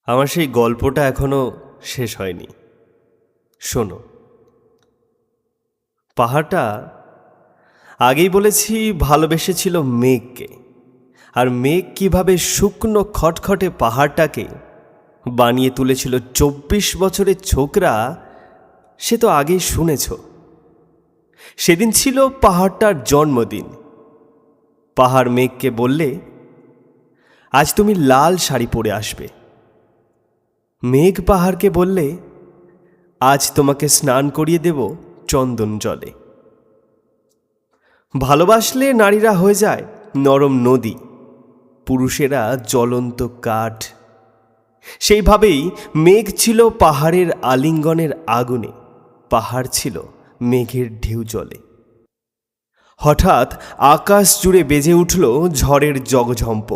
আমার সেই গল্পটা এখনো শেষ হয়নি। শোনো, পাহাড়টা আগেই বলেছি ভালোবেসেছিল মেঘকে, আর মেঘ কিভাবে শুকনো খটখটে পাহাড়টাকে বানিয়ে তুলেছিল 24 বছরের ছোকরা, সে তো আগেই শুনেছ। সেদিন ছিল পাহাড়টার জন্মদিন। পাহাড় মেঘকে বললে, আজ তুমি লাল শাড়ি পরে আসবে। মেঘ পাহাড়কে বললে, আজ তোমাকে স্নান করিয়ে দেব চন্দন জলে। ভালোবাসলে নারীরা হয়ে যায় নরম নদী, পুরুষেরা জ্বলন্ত কাঠ। সেইভাবেই মেঘ ছিল পাহাড়ের আলিঙ্গনের আগুনে, পাহাড় ছিল মেঘের ঢেউ জলে। হঠাৎ আকাশ জুড়ে বেজে উঠল ঝড়ের জগঝম্প।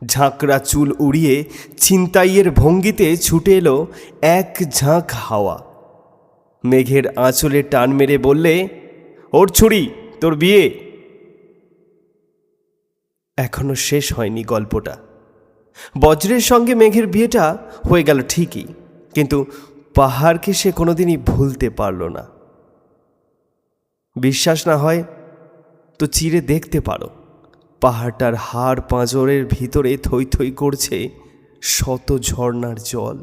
ঝাঁকড়া চুল উড়িয়ে ছিনতাইয়ের ভঙ্গিতে ছুটে এলো এক ঝাঁক হাওয়া। মেঘের আঁচলে টান মেরে বললে, ওর ছুরি, তোর বিয়ে। এখনো শেষ হয়নি গল্পটা। বজ্রের সঙ্গে মেঘের বিয়েটা হয়ে গেল ঠিকই, কিন্তু পাহাড়কে সে কোনোদিনই ভুলতে পারল না। বিশ্বাস না হয় তো চিরে দেখতে পারো, পাহাড়টার হাড় পাঁজরের ভিতরে থই থই করছে শত ঝর্ণার জল।